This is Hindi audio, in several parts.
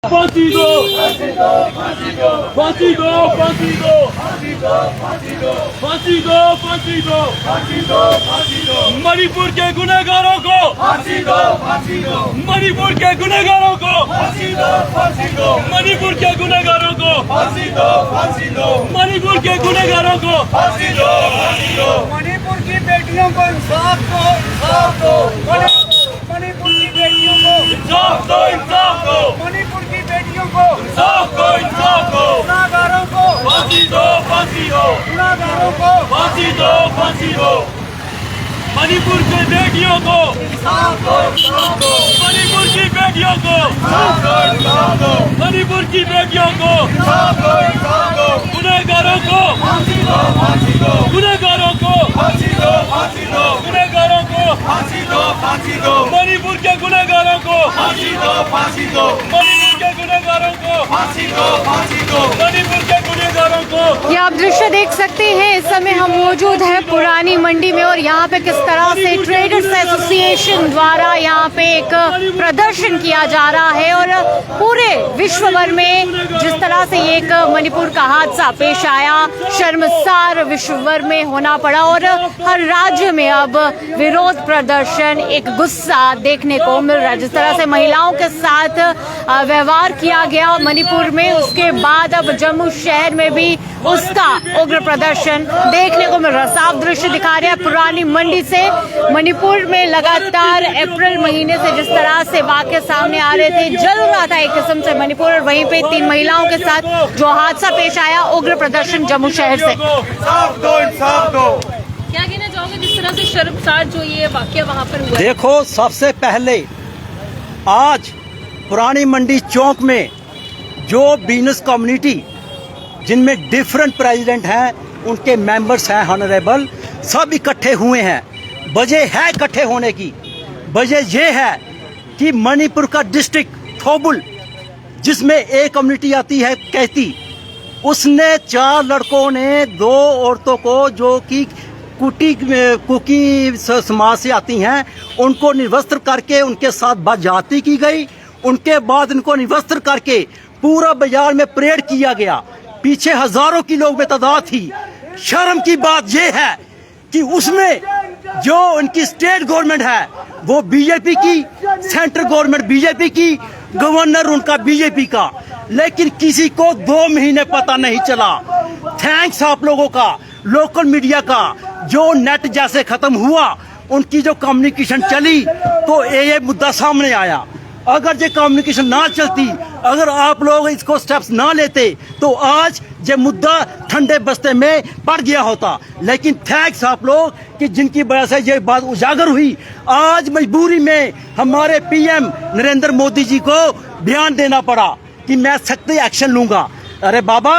फांसी दो, फांसी दो, फांसी दो, फांसी दो, फांसी दो, फांसी दो, फांसी दो, फांसी दो, फांसी दो, फांसी दो, फांसी दो, मणिपुर के गुनहगारों को फांसी दो, फांसी दो, मणिपुर के गुनहगारों को फांसी दो, फांसी दो, मणिपुर के गुनहगारों को फांसी दो, फांसी दो, मणिपुर के गुनहगारों को फांसी दो, फांसी दो, मणिपुर की बेटियों को इंसाफ दो, इंसाफ दो, मणिपुर की बेटियों को इंसाफ दो, इंसाफ दो, मणिपुर की बेटियों को इंसाफ दो, इंसाफ दो, गुनहगारों को फांसी दो, फांसी दो, गुनहगारों को फांसी दो, फांसी दो, मणिपुर की बेटियों को इंसाफ दो, इंसाफ दो, मणिपुर की बेटियों को इंसाफ दो, इंसाफ दो, मणिपुर की बेटियों को इंसाफ दो, इंसाफ दो, गुनहगारों को फांसी दो, फांसी दो, गुनहगारों को फांसी दो, फांसी दो, गुनहगारों को फांसी दो, फांसी दो, मणिपुर के गुनहगारों को फांसी दो, फांसी दो, मणिपुर के गुनहगारों को फांसी दो, फांसी दो, मणिपुर के गुनहगारों को। ये आप दृश्य देख सकते हैं, इस समय हम मौजूद हैं पुरानी मंडी में और यहाँ पे किस तरह से ट्रेडर्स एसोसिएशन द्वारा यहाँ पे एक प्रदर्शन किया जा रहा है और पूरे विश्व भर में जिस तरह से एक मणिपुर का हादसा पेश आया, शर्मसार विश्व भर में होना पड़ा और हर राज्य में अब विरोध प्रदर्शन, एक गुस्सा देखने को मिल रहा है। जिस तरह से महिलाओं के साथ व्यवहार किया गया मणिपुर में, उसके बाद अब जम्मू शहर में भी उसका उग्र प्रदर्शन देखने को मिल रहा। साफ दृश्य दिखा रहे हैं पुरानी मंडी से। मणिपुर में लगातार अप्रैल महीने से जिस तरह से वाकये सामने आ रहे थे, जल रहा था एक किस्म से मणिपुर, और वहीं पे 3 महिलाओं के साथ जो हादसा पेश आया, उग्र प्रदर्शन जम्मू शहर से। इंसाफ दो, इंसाफ दो। क्या कहना चाहोगे जिस तरह से शर्मसार जो ये वाकया वहाँ पर हुआ? देखो, सबसे पहले आज पुरानी मंडी चौक में जो बिजनेस कम्युनिटी जिनमें डिफरेंट प्रेसिडेंट हैं, उनके मेंबर्स हैं ऑनरेबल, सब इकट्ठे हुए हैं। वजह है इकट्ठे होने की, वजह ये है कि मणिपुर का डिस्ट्रिक्ट थोबुल, जिसमें एक कम्युनिटी आती है कहती, उसने 4 लड़कों ने 2 औरतों को जो कि कुकी समाज से आती हैं, उनको निवस्त्र करके उनके साथ बदजाती की गई। उनके बाद उनको निवस्त्र करके पूरा बाजार में परेड किया गया। पीछे हजारों की लोग में तादाद थी। शर्म की बात यह है कि उसमें जो उनकी स्टेट गवर्नमेंट है वो बीजेपी की, सेंट्रल गवर्नमेंट बीजेपी की, गवर्नर उनका बीजेपी का, लेकिन किसी को 2 महीने पता नहीं चला। थैंक्स आप लोगों का, लोकल मीडिया का, जो नेट जैसे खत्म हुआ, उनकी जो कम्युनिकेशन चली तो ये मुद्दा सामने आया। अगर ये कम्युनिकेशन ना चलती, अगर आप लोग इसको स्टेप्स ना लेते, तो आज ये मुद्दा ठंडे बस्ते में पड़ गया होता। लेकिन थैंक्स आप लोग कि जिनकी वजह से ये बात उजागर हुई। आज मजबूरी में हमारे पीएम नरेंद्र मोदी जी को बयान देना पड़ा कि मैं सख्त एक्शन लूंगा। अरे बाबा,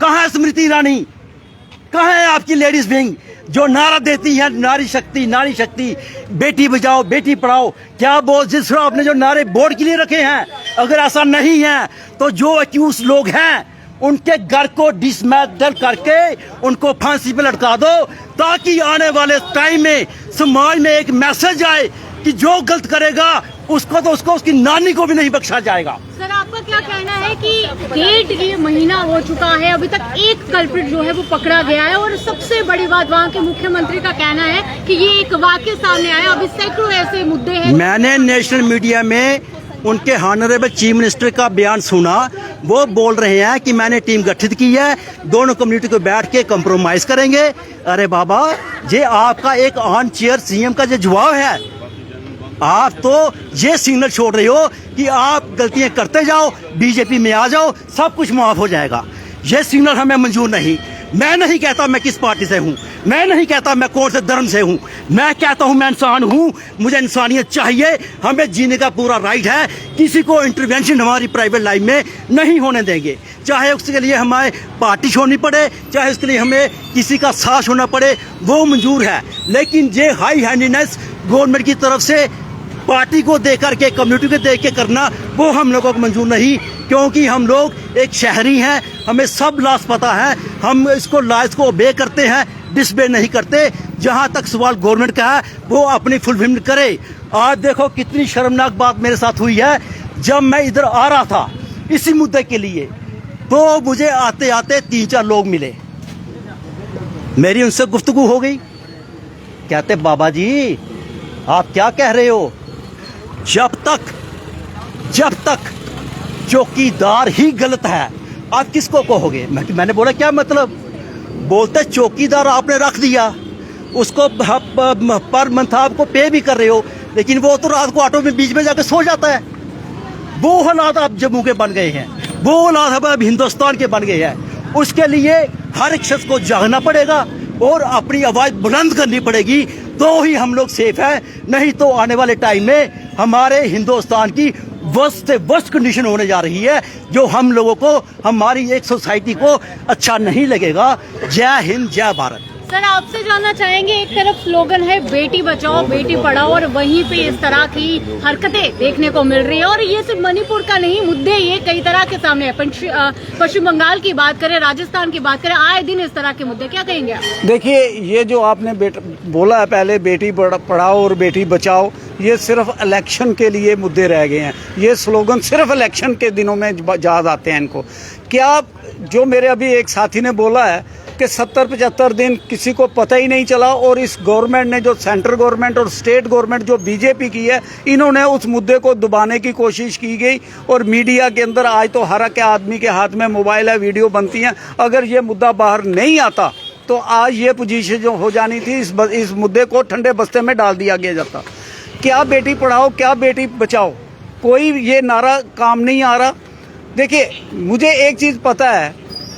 कहाँ है स्मृति ईरानी, कहाँ है आपकी लेडीज विंग जो नारा देती है नारी शक्ति, बेटी बचाओ बेटी पढ़ाओ? क्या बोल जिस तरह आपने जो नारे बोर्ड के लिए रखे हैं, अगर ऐसा नहीं है तो जो अक्यूज लोग हैं उनके घर को डिसमेंटल करके उनको फांसी पे लटका दो, ताकि आने वाले टाइम में समाज में एक मैसेज आए कि जो गलत करेगा उसको उसकी नानी को भी नहीं बख्शा जाएगा। सर, आपका क्या कहना है कि 1.5 महीना हो चुका है, अभी तक एक कल्प्रिट जो है वो पकड़ा गया है, और सबसे बड़ी बात वहाँ के मुख्यमंत्री का कहना है कि ये एक वाकया सामने आया, अभी सैकड़ों ऐसे मुद्दे हैं। मैंने नेशनल मीडिया में उनके ऑनरेबल चीफ मिनिस्टर का बयान सुना। वो बोल रहे हैं कि मैंने टीम गठित की है, दोनों कम्युनिटी को बैठ के कंप्रोमाइज करेंगे। अरे बाबा, ये आपका एक ऑन चेयर सीएम का जो जवाब है। आप तो ये सिग्नल छोड़ रहे हो कि आप गलतियां करते जाओ, बीजेपी में आ जाओ, सब कुछ माफ हो जाएगा। ये सिग्नल हमें मंजूर नहीं। मैं नहीं कहता मैं किस पार्टी से हूँ, मैं नहीं कहता मैं कौन से धर्म से हूँ, मैं कहता हूँ मैं इंसान हूँ, मुझे इंसानियत चाहिए, हमें जीने का पूरा राइट है। किसी को इंटरवेंशन हमारी प्राइवेट लाइफ में नहीं होने देंगे, चाहे उसके लिए हमें पार्टी छोड़नी पड़े, चाहे उसके लिए हमें किसी का साथ छोड़ना पड़े, वो मंजूर है। लेकिन ये हाई हैंडीनेस गवर्नमेंट की तरफ से पार्टी को देख करके, कम्युनिटी को देख के करना, वो हम लोगों को मंजूर नहीं, क्योंकि हम लोग एक शहरी हैं, हमें सब लॉस पता है, हम इसको लॉस को ओबे करते हैं, डिसबे नहीं करते। जहां तक सवाल गवर्नमेंट का है वो अपनी फुलफिलमेंट करे। आज देखो कितनी शर्मनाक बात मेरे साथ हुई है। जब मैं इधर आ रहा था इसी मुद्दे के लिए। तो मुझे आते आते 3-4 लोग मिले, मेरी उनसे गुफ्तगू हो गई। कहते बाबा जी आप क्या कह रहे हो, जब तक चौकीदार ही गलत है आप किसको कहोगे। मैंने बोला क्या मतलब। बोलते चौकीदार आपने रख दिया, उसको पर मंथ आपको पे भी कर रहे हो, लेकिन वो तो रात को ऑटो में बीच में जाकर सो जाता है। वो हालात अब जम्मू के बन गए हैं, वो हालात अब हिंदुस्तान के बन गए हैं। उसके लिए हर एक शख्स को जागना पड़ेगा और अपनी आवाज बुलंद करनी पड़ेगी, तो ही हम लोग सेफ हैं। नहीं तो आने वाले टाइम में हमारे हिंदुस्तान की वर्स्ट से वर्स्ट कंडीशन होने जा रही है, जो हम लोगों को, हमारी एक सोसाइटी को अच्छा नहीं लगेगा। जय हिंद, जय भारत। सर आपसे जानना चाहेंगे, एक तरफ स्लोगन है बेटी बचाओ बेटी पढ़ाओ और वहीं पे इस तरह की हरकतें देखने को मिल रही है, और ये सिर्फ मणिपुर का नहीं, मुद्दे ये कई तरह के सामने है। पश्चिम बंगाल की बात करें, राजस्थान की बात करें, आए दिन इस तरह के मुद्दे, क्या कहेंगे आप? देखिए, ये जो आपने बोला है पहले, बेटी पढ़ाओ और बेटी बचाओ, ये सिर्फ इलेक्शन के लिए मुद्दे रह गए हैं। ये स्लोगन सिर्फ इलेक्शन के दिनों में याद आते हैं इनको। क्या जो मेरे अभी एक साथी ने बोला है कि 70-75 दिन किसी को पता ही नहीं चला, और इस गवर्नमेंट ने, जो सेंट्रल गवर्नमेंट और स्टेट गवर्नमेंट जो बीजेपी की है, इन्होंने उस मुद्दे को दबाने की कोशिश की गई। और मीडिया के अंदर आज तो हर एक आदमी के हाथ में मोबाइल है, वीडियो बनती हैं। अगर ये मुद्दा बाहर नहीं आता तो आज ये पोजीशन जो हो जानी थी, इस मुद्दे को ठंडे बस्ते में डाल दिया गया जाता। क्या बेटी पढ़ाओ, क्या बेटी बचाओ, कोई ये नारा काम नहीं आ रहा। देखिए, मुझे एक चीज़ पता है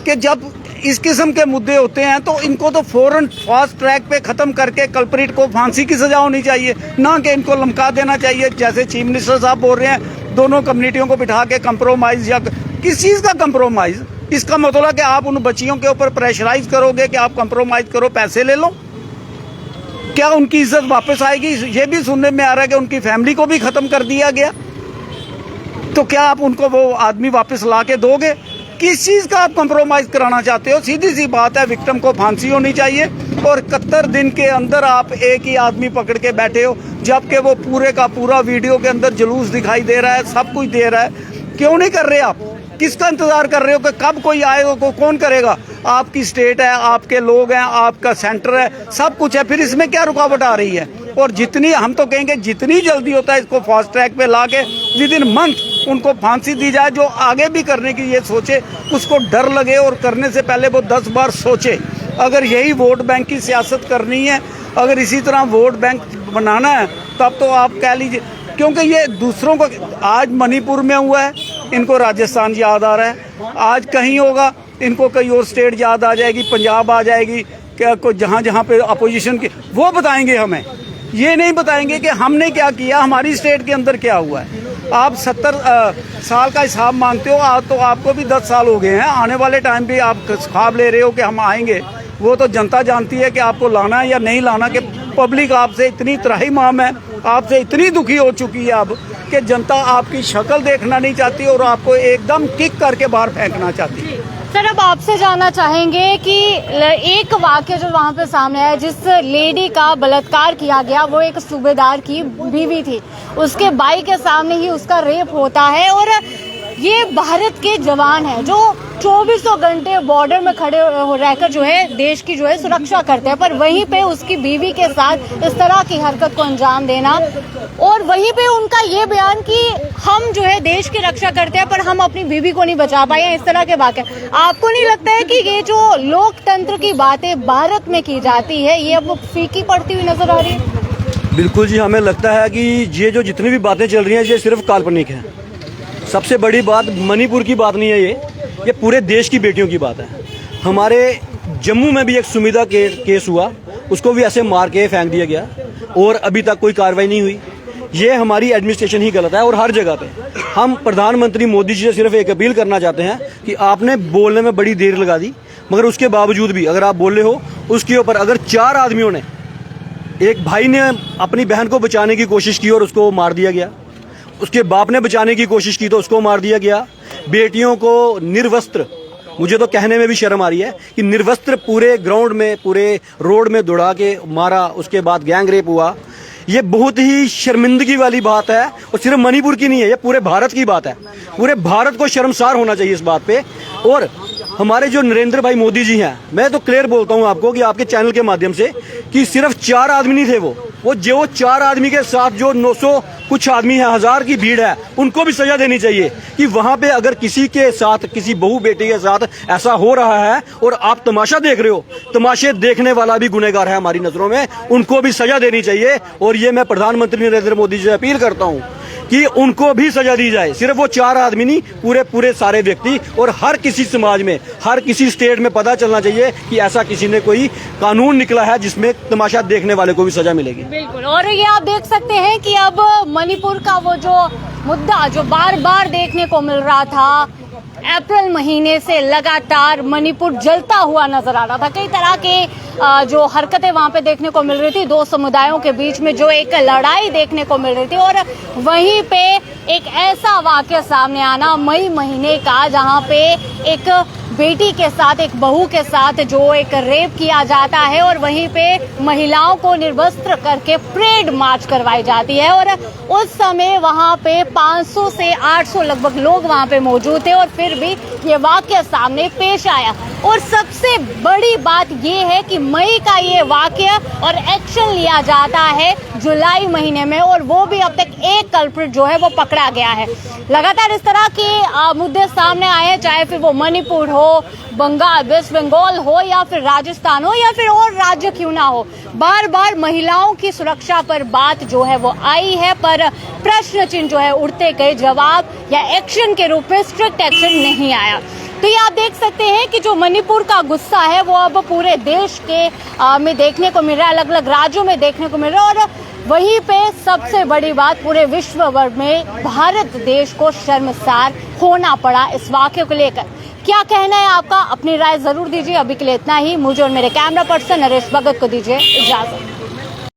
कि जब इस किस्म के मुद्दे होते हैं तो इनको तो फौरन फास्ट ट्रैक पे ख़त्म करके कल्प्रिट को फांसी की सजा होनी चाहिए, ना कि इनको लमका देना चाहिए। जैसे चीफ मिनिस्टर साहब बोल रहे हैं, दोनों कम्युनिटियों को बिठा के कंप्रोमाइज़, या किस चीज़ का कंप्रोमाइज़? इसका मतलब कि आप उन बच्चियों के ऊपर प्रेशराइज करोगे कि आप कंप्रोमाइज़ करो, पैसे ले लो। क्या उनकी इज्जत वापस आएगी? ये भी सुनने में आ रहा है कि उनकी फैमिली को भी ख़त्म कर दिया गया। तो क्या आप उनको वो आदमी वापस ला के दोगे? किस चीज़ का आप कंप्रोमाइज़ कराना चाहते हो? सीधी सी बात है, विक्टिम को फांसी होनी चाहिए। और 71 दिन के अंदर आप एक ही आदमी पकड़ के बैठे हो, जबकि वो पूरे का पूरा वीडियो के अंदर जुलूस दिखाई दे रहा है, सब कुछ दे रहा है। क्यों नहीं कर रहे आप? किसका इंतजार कर रहे हो कि कब कोई आएगा? को कौन करेगा? आपकी स्टेट है, आपके लोग हैं, आपका सेंटर है, सब कुछ है, फिर इसमें क्या रुकावट आ रही है? और जितनी, हम तो कहेंगे जितनी जल्दी होता है इसको फास्ट ट्रैक पे ला के विद इन मंथ उनको फांसी दी जाए। जो आगे भी करने की ये सोचे, उसको डर लगे और करने से पहले वो 10 बार सोचे। अगर यही वोट बैंक की सियासत करनी है, अगर इसी तरह वोट बैंक बनाना है, तब तो आप कह लीजिए, क्योंकि ये दूसरों को, आज मणिपुर में हुआ है, इनको राजस्थान याद आ रहा है, आज कहीं होगा इनको कई और स्टेट याद आ जाएगी, पंजाब आ जाएगी, क्या कोई जहाँ जहाँ पे अपोजिशन की, वो बताएंगे हमें। ये नहीं बताएंगे कि हमने क्या किया, हमारी स्टेट के अंदर क्या हुआ है। आप 70 साल का हिसाब मांगते हो, आज तो आपको भी 10 साल हो गए हैं। आने वाले टाइम भी आप ख्वाब ले रहे हो कि हम आएंगे, वो तो जनता जानती है कि आपको लाना है या नहीं लाना। कि पब्लिक आपसे इतनी त्राहिमाम है, आपसे इतनी दुखी हो चुकी है अब कि जनता आपकी शक्ल देखना नहीं चाहती और आपको एकदम किक करके बाहर फेंकना चाहती है। सर अब आपसे जानना चाहेंगे कि एक वाक्य जो वहाँ पे सामने आया, जिस लेडी का बलात्कार किया गया, वो एक सूबेदार की बीवी थी, उसके भाई के सामने ही उसका रेप होता है, और ये भारत के जवान हैं जो 24 घंटे बॉर्डर में खड़े रहकर जो है देश की जो है सुरक्षा करते हैं, पर वहीं पे उसकी बीवी के साथ इस तरह की हरकत को अंजाम देना, और वहीं पे उनका ये बयान कि हम जो है देश की रक्षा करते हैं पर हम अपनी बीवी को नहीं बचा पाए, इस तरह के वाक़े। आपको नहीं लगता है कि ये जो लोकतंत्र की बातें भारत में की जाती है, ये अब फीकी पड़ती हुई नजर आ रही है? बिल्कुल जी, हमें लगता है कि ये जो जितनी भी बातें चल रही हैं ये सिर्फ काल्पनिक है। सबसे बड़ी बात मणिपुर की बात नहीं है, ये पूरे देश की बेटियों की बात है। हमारे जम्मू में भी एक सुमिता केस हुआ, उसको भी ऐसे मार के फेंक दिया गया और अभी तक कोई कार्रवाई नहीं हुई। ये हमारी एडमिनिस्ट्रेशन ही गलत है। और हर जगह पे हम प्रधानमंत्री मोदी जी से सिर्फ एक अपील करना चाहते हैं कि आपने बोलने में बड़ी देर लगा दी, मगर उसके बावजूद भी अगर आप बोल रहे हो, उसके ऊपर अगर 4 आदमियों ने, एक भाई ने अपनी बहन को बचाने की कोशिश की और उसको मार दिया गया, उसके बाप ने बचाने की कोशिश की तो उसको मार दिया गया, बेटियों को निर्वस्त्र, मुझे तो कहने में भी शर्म आ रही है कि निर्वस्त्र पूरे ग्राउंड में, पूरे रोड में दौड़ा के मारा, उसके बाद गैंग रेप हुआ। ये बहुत ही शर्मिंदगी वाली बात है और सिर्फ मणिपुर की नहीं है, ये पूरे भारत की बात है। पूरे भारत को शर्मसार होना चाहिए इस बात पे। और हमारे जो नरेंद्र भाई मोदी जी हैं, मैं तो क्लियर बोलता हूं आपको कि आपके चैनल के माध्यम से कि सिर्फ 4 आदमी नहीं थे वो जो 4 आदमी के साथ जो 900 कुछ आदमी है, 1000 की भीड़ है, उनको भी सजा देनी चाहिए कि वहां पे अगर किसी के साथ, किसी बहू बेटी के साथ ऐसा हो रहा है और आप तमाशा देख रहे हो, तमाशे देखने वाला भी गुनहगार है हमारी नजरों में, उनको भी सजा देनी चाहिए। और ये मैं प्रधानमंत्री नरेंद्र मोदी जी से अपील करता हूं कि उनको भी सजा दी जाए। सिर्फ वो 4 आदमी नहीं, पूरे सारे व्यक्ति और हर किसी समाज में, हर किसी स्टेट में पता चलना चाहिए कि ऐसा किसी ने कोई कानून निकला है जिसमें तमाशा देखने वाले को भी सजा मिलेगी। बिल्कुल। और ये आप देख सकते हैं कि अब मणिपुर का वो जो मुद्दा जो बार बार देखने को मिल रहा था, अप्रैल महीने से लगातार मणिपुर जलता हुआ नजर आ रहा था। कई तरह के जो हरकतें वहां पे देखने को मिल रही थी, 2 समुदायों के बीच में जो एक लड़ाई देखने को मिल रही थी। और वहीं पे एक ऐसा वाकया सामने आना मई महीने का, जहां पे एक बेटी के साथ, एक बहू के साथ जो एक रेप किया जाता है और वहीं पे महिलाओं को निर्वस्त्र करके परेड मार्च करवाई जाती है। और उस समय वहां पे 500 से 800 लगभग लोग वहां पे मौजूद थे और फिर भी ये वाकया सामने पेश आया। और सबसे बड़ी बात ये है कि मई का ये वाकया और एक्शन लिया जाता है जुलाई महीने में, और वो भी अब तक एक कल्प्रिट जो है वो पकड़ा गया है। लगातार इस तरह के मुद्दे सामने आए हैं, चाहे फिर वो मणिपुर हो, बंगाल, वेस्ट बंगाल हो, या फिर राजस्थान हो, या फिर और राज्य क्यों ना हो, बार बार महिलाओं की सुरक्षा पर बात जो है वो आई है, पर प्रश्न चिन्ह जो है उड़ते गए, जवाब या एक्शन के रूप में स्ट्रिक्ट एक्शन नहीं आया। तो ये आप देख सकते हैं कि जो मणिपुर का गुस्सा है वो अब पूरे देश के में देखने को मिल रहा है, अलग अलग राज्यों में देखने को मिल रहा है। और वहीं पे सबसे बड़ी बात, पूरे विश्व भर में भारत देश को शर्मसार होना पड़ा इस वाकये को लेकर। क्या कहना है आपका? अपनी राय जरूर दीजिए। अभी के लिए इतना ही। मुझे और मेरे कैमरा पर्सन नरेश भगत को दीजिए इजाजत।